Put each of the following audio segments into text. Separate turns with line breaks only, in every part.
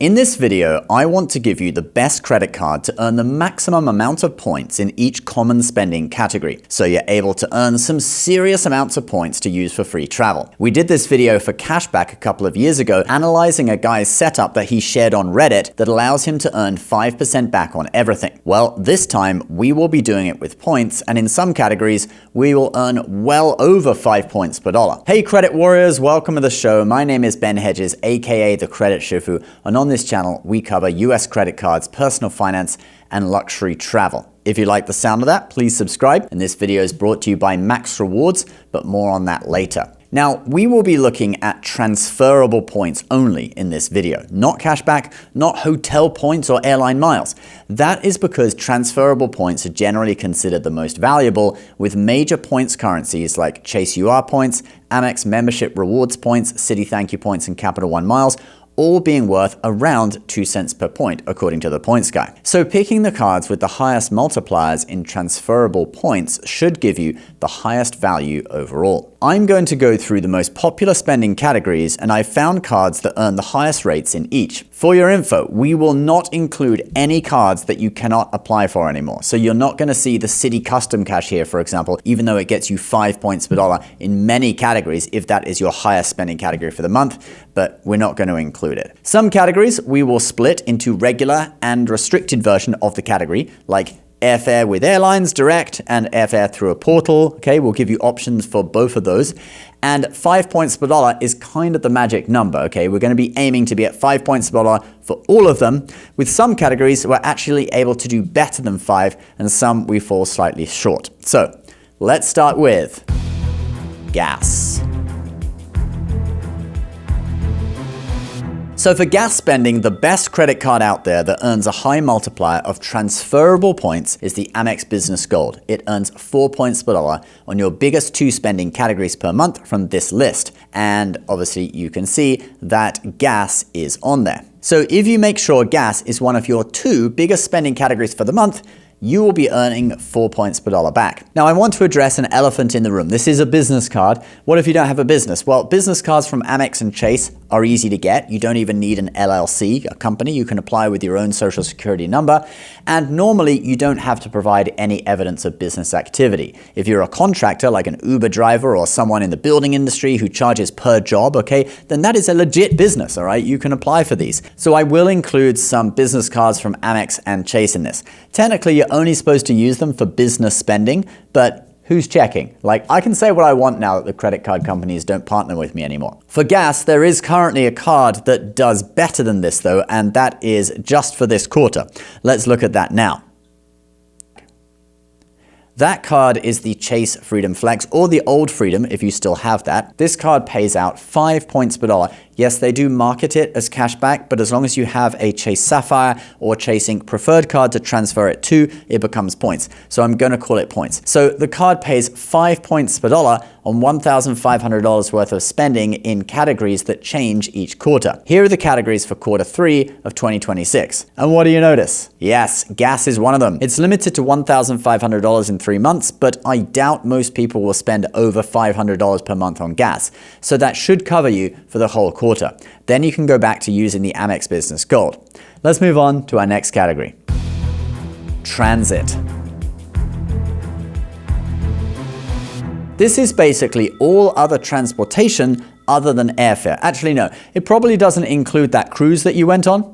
In this video, I want to give you the best credit card to earn the maximum amount of points in each common spending category, so you're able to earn some serious amounts of points to use for free travel. We did this video for cashback a couple of years ago, analyzing a guy's setup that he shared on Reddit that allows him to earn 5% back on everything. Well, this time we will be doing it with points, and in some categories, we will earn well over 5 points per dollar. Hey credit warriors, welcome to the show. My name is Ben Hedges, aka the Credit Shifu, and on this channel, we cover US credit cards, personal finance, and luxury travel. If you like the sound of that, please subscribe. And this video is brought to you by Max Rewards, but more on that later. Now, we will be looking at transferable points only in this video, not cashback, not hotel points or airline miles. That is because transferable points are generally considered the most valuable, with major points currencies like Chase UR points, Amex membership rewards points, Citi Thank You points, and Capital One miles all being worth around 2 cents per point, according to the points guy. So picking the cards with the highest multipliers in transferable points should give you the highest value overall. I'm going to go through the most popular spending categories, and I've found cards that earn the highest rates in each. For your info, we will not include any cards that you cannot apply for anymore. So you're not going to see the Citi Custom Cash here, for example, even though it gets you 5 points per dollar in many categories if that is your highest spending category for the month, but we're not going to include it. Some categories we will split into regular and restricted version of the category, like airfare with airlines direct and airfare through a portal. Okay, we'll give you options for both of those. And 5 points per dollar is kind of the magic number. Okay, we're going to be aiming to be at 5 points per dollar for all of them. With some categories, we're actually able to do better than 5, and some we fall slightly short. So let's start with gas. So for gas spending, the best credit card out there that earns a high multiplier of transferable points is the Amex Business Gold. It earns 4 points per dollar on your biggest 2 spending categories per month from this list. And obviously you can see that gas is on there. So if you make sure gas is one of your 2 biggest spending categories for the month, you will be earning 4 points per dollar back. Now, I want to address an elephant in the room. This is a business card. What if you don't have a business? Well, business cards from Amex and Chase are easy to get. You don't even need an LLC, a company. You can apply with your own social security number. And normally, you don't have to provide any evidence of business activity. If you're a contractor, like an Uber driver or someone in the building industry who charges per job, okay, then that is a legit business, all right? You can apply for these. So I will include some business cards from Amex and Chase in this. Technically, you're only supposed to use them for business spending, but who's checking? Like, I can say what I want now that the credit card companies don't partner with me anymore. For gas, there is currently a card that does better than this though, and that is just for this quarter. Let's look at that now. That card is the Chase Freedom Flex, or the old Freedom if you still have that. This card pays out 5 points per dollar. Yes, they do market it as cashback, but as long as you have a Chase Sapphire or Chase Ink preferred card to transfer it to, it becomes points. So I'm going to call it points. So the card pays 5 points per dollar on $1,500 worth of spending in categories that change each quarter. Here are the categories for quarter 3 of 2026. And what do you notice? Yes, gas is one of them. It's limited to $1,500 in 3 months, but I doubt most people will spend over $500 per month on gas. So that should cover you for the whole quarter. Then you can go back to using the Amex Business Gold. Let's move on to our next category. Transit. This is basically all other transportation other than airfare. Actually, no, it probably doesn't include that cruise that you went on.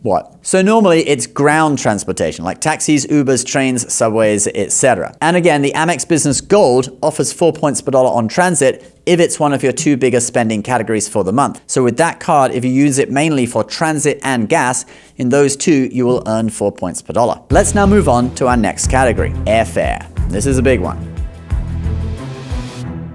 What? So normally it's ground transportation, like taxis, Ubers, trains, subways, etc. And again, the Amex Business Gold offers 4 points per dollar on transit if it's one of your 2 biggest spending categories for the month. So with that card, if you use it mainly for transit and gas, in those 2, you will earn 4 points per dollar. Let's now move on to our next category, airfare. This is a big one.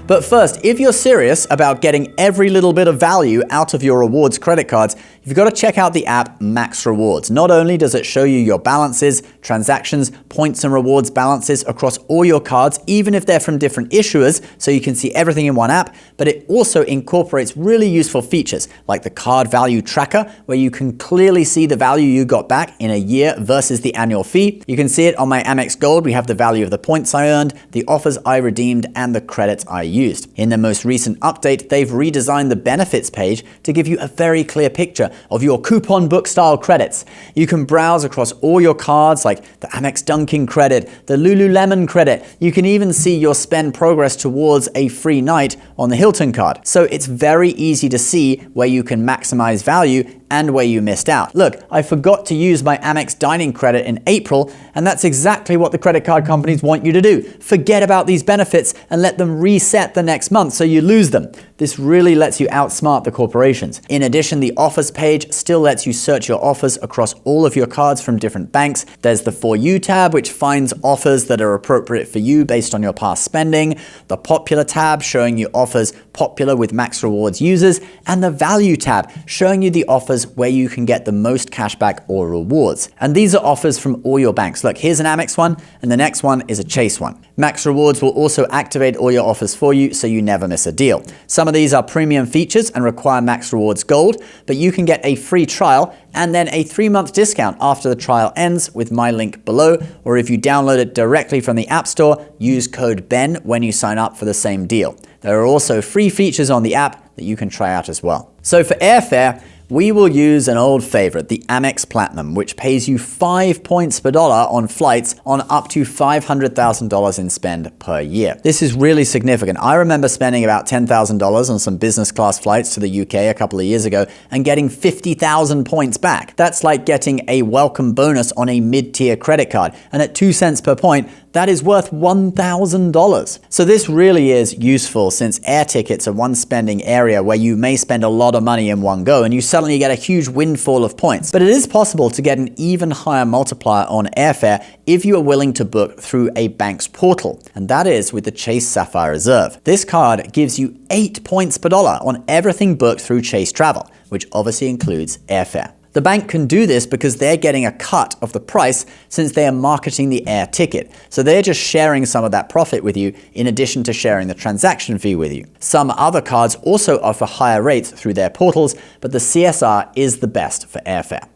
But first, if you're serious about getting every little bit of value out of your rewards credit cards, you've got to check out the app Max Rewards. Not only does it show you your balances, transactions, points and rewards balances across all your cards, even if they're from different issuers, so you can see everything in one app, but it also incorporates really useful features like the card value tracker, where you can clearly see the value you got back in a year versus the annual fee. You can see it on my Amex Gold. We have the value of the points I earned, the offers I redeemed, and the credits I used. In their most recent update, they've redesigned the benefits page to give you a very clear picture of your coupon book style credits. You can browse across all your cards like the Amex Dunkin' credit, the Lululemon credit. You can even see your spend progress towards a free night on the Hilton card. So it's very easy to see where you can maximize value and where you missed out. Look, I forgot to use my Amex dining credit in April, and that's exactly what the credit card companies want you to do. Forget about these benefits and let them reset the next month so you lose them. This really lets you outsmart the corporations. In addition, the offers page still lets you search your offers across all of your cards from different banks. There's the For You tab, which finds offers that are appropriate for you based on your past spending, the Popular tab showing you offers popular with Max Rewards users, and the Value tab showing you the offers where you can get the most cashback or rewards. And these are offers from all your banks. Look, here's an Amex one, and the next one is a Chase one. Max Rewards will also activate all your offers for you so you never miss a deal. Some of these are premium features and require Max Rewards Gold, but you can get a free trial and then a 3-month discount after the trial ends with my link below, or if you download it directly from the App Store, use code BEN when you sign up for the same deal. There are also free features on the app that you can try out as well. So for airfare, we will use an old favorite, the Amex Platinum, which pays you 5 points per dollar on flights on up to $500,000 in spend per year. This is really significant. I remember spending about $10,000 on some business class flights to the UK a couple of years ago and getting 50,000 points back. That's like getting a welcome bonus on a mid-tier credit card. And at 2 cents per point, that is worth $1,000. So this really is useful since air tickets are one spending area where you may spend a lot of money in one go and you suddenly get a huge windfall of points. But it is possible to get an even higher multiplier on airfare if you are willing to book through a bank's portal, and that is with the Chase Sapphire Reserve. This card gives you 8 points per dollar on everything booked through Chase Travel, which obviously includes airfare. The bank can do this because they're getting a cut of the price since they are marketing the air ticket. So they're just sharing some of that profit with you in addition to sharing the transaction fee with you. Some other cards also offer higher rates through their portals, but the CSR is the best for airfare.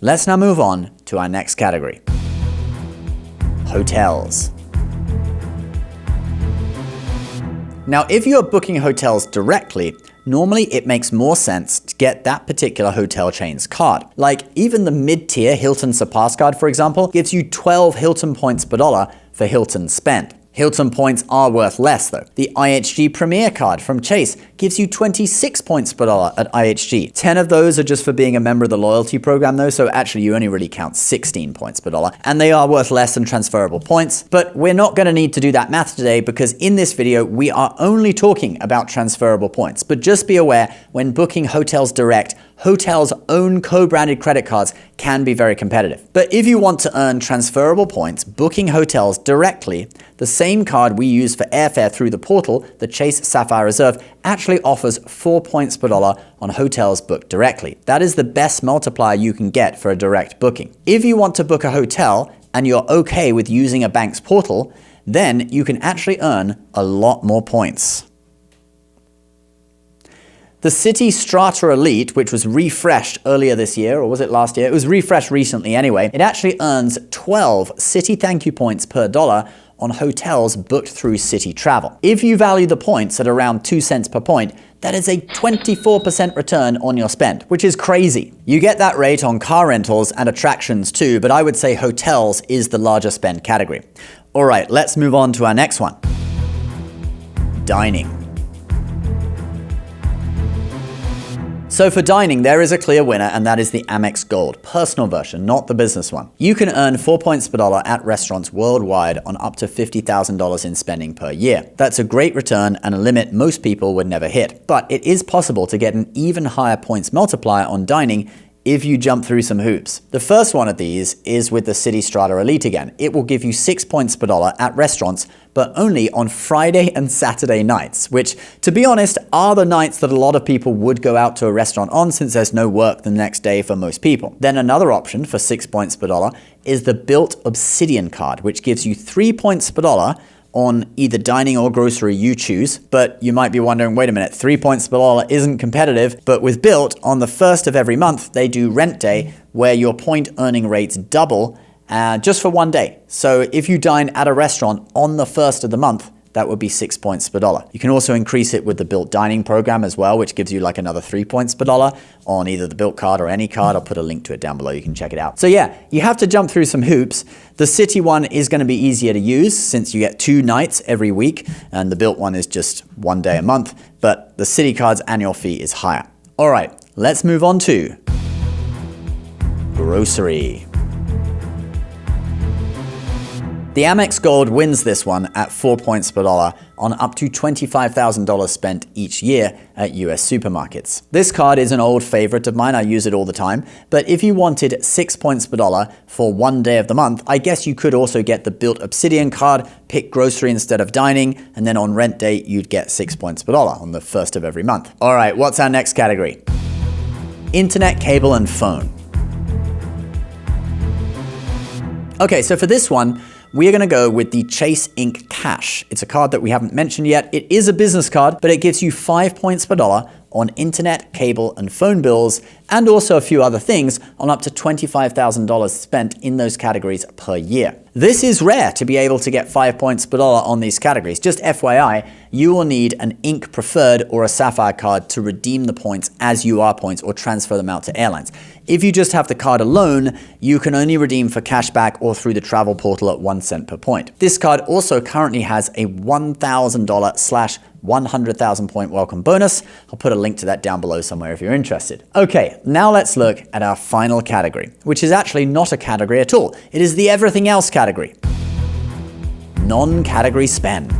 Let's now move on to our next category. Hotels. Now, if you're booking hotels directly, normally it makes more sense to get that particular hotel chain's card. Like even the mid-tier Hilton Surpass card, for example, gives you 12 Hilton points per dollar for Hilton spend. Hilton points are worth less though. The IHG Premier card from Chase gives you 26 points per dollar at IHG. 10 of those are just for being a member of the loyalty program though, so actually you only really count 16 points per dollar, and they are worth less than transferable points. But we're not going to need to do that math today because in this video we are only talking about transferable points. But just be aware, when booking hotels direct, hotels' own co-branded credit cards can be very competitive. But if you want to earn transferable points booking hotels directly, the same card we use for airfare through the portal, the Chase Sapphire Reserve, actually offers 4 points per dollar on hotels booked directly. That is the best multiplier you can get for a direct booking. If you want to book a hotel and you're okay with using a bank's portal, then you can actually earn a lot more points. The Citi Strata Elite, which was refreshed earlier this year, or was it last year? It was refreshed recently anyway. It actually earns 12 Citi Thank You points per dollar on hotels booked through Citi Travel. If you value the points at around 2 cents per point, that is a 24% return on your spend, which is crazy. You get that rate on car rentals and attractions too, but I would say hotels is the larger spend category. All right, let's move on to our next one. Dining. So for dining, there is a clear winner, and that is the Amex Gold, personal version, not the business one. You can earn 4 points per dollar at restaurants worldwide on up to $50,000 in spending per year. That's a great return and a limit most people would never hit. But it is possible to get an even higher points multiplier on dining if you jump through some hoops. The first one of these is with the Citi Strata Elite again. It will give you 6 points per dollar at restaurants, but only on Friday and Saturday nights, which, to be honest, are the nights that a lot of people would go out to a restaurant on since there's no work the next day for most people. Then another option for 6 points per dollar is the Built Obsidian card, which gives you 3 points per dollar on either dining or grocery you choose. But you might be wondering, wait a minute, 3 points per dollar isn't competitive. But with Built, on the first of every month, they do rent day where your point earning rates double just for one day. So if you dine at a restaurant on the first of the month, that would be 6 points per dollar. You can also increase it with the Built Dining program as well, which gives you like another 3 points per dollar on either the Built card or any card. I'll put a link to it down below. You can check it out. So yeah, you have to jump through some hoops. The City one is going to be easier to use since you get 2 nights every week, and the Built one is just 1 day a month, but the City card's annual fee is higher. All right, let's move on to grocery. The Amex Gold wins this one at 4 points per dollar on up to $25,000 spent each year at US supermarkets. This card is an old favorite of mine. I use it all the time. But if you wanted 6 points per dollar for 1 day of the month, I guess you could also get the Built Obsidian card, pick grocery instead of dining, and then on rent day, you'd get 6 points per dollar on the first of every month. All right, what's our next category? Internet, cable, and phone. Okay, so for this one, we are going to go with the Chase Ink Cash. It's a card that we haven't mentioned yet. It is a business card, but it gives you 5 points per dollar on internet, cable, and phone bills, and also a few other things on up to $25,000 spent in those categories per year. This is rare to be able to get 5 points per dollar on these categories. Just FYI, you will need an Ink Preferred or a Sapphire card to redeem the points as UR points or transfer them out to airlines. If you just have the card alone, you can only redeem for cashback or through the travel portal at 1 cent per point. This card also currently has a $1,000 / 100,000 point welcome bonus. I'll put a link to that down below somewhere if you're interested. Okay, now let's look at our final category, which is actually not a category at all. It is the everything else category. Non-category spend.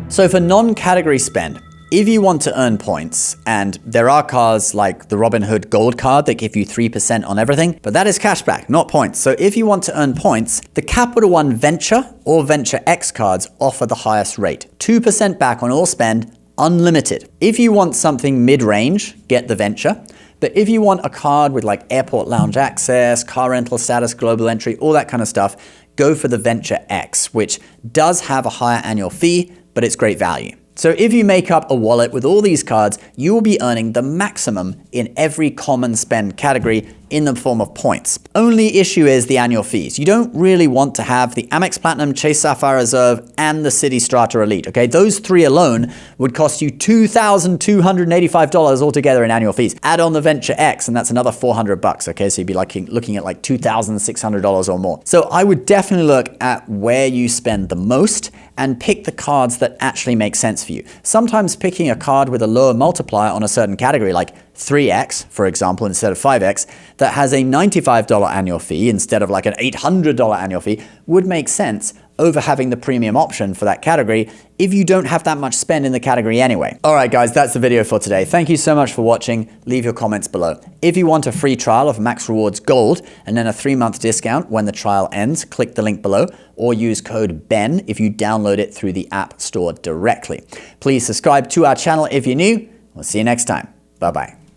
So for non-category spend, if you want to earn points, and there are cards like the Robinhood Gold card that give you 3% on everything, but that is cashback, not points. So if you want to earn points, the Capital One Venture or Venture X cards offer the highest rate. 2% back on all spend, unlimited. If you want something mid-range, get the Venture. But if you want a card with like airport lounge access, car rental status, global entry, all that kind of stuff, go for the Venture X, which does have a higher annual fee, but it's great value. So if you make up a wallet with all these cards, you will be earning the maximum in every common spend category in the form of points. Only issue is the annual fees. You don't really want to have the Amex Platinum, Chase Sapphire Reserve, and the Citi Strata Elite, okay? Those 3 alone would cost you $2,285 altogether in annual fees. Add on the Venture X, and that's another $400, okay? So you'd be looking at like $2,600 or more. So I would definitely look at where you spend the most and pick the cards that actually make sense for you. Sometimes picking a card with a lower multiplier on a certain category, like 3x, for example, instead of 5x, that has a $95 annual fee instead of like an $800 annual fee would make sense over having the premium option for that category if you don't have that much spend in the category anyway. All right, guys, that's the video for today. Thank you so much for watching. Leave your comments below. If you want a free trial of Max Rewards Gold and then a 3-month discount when the trial ends, click the link below or use code BEN if you download it through the App Store directly. Please subscribe to our channel if you're new. We'll see you next time. Bye-bye.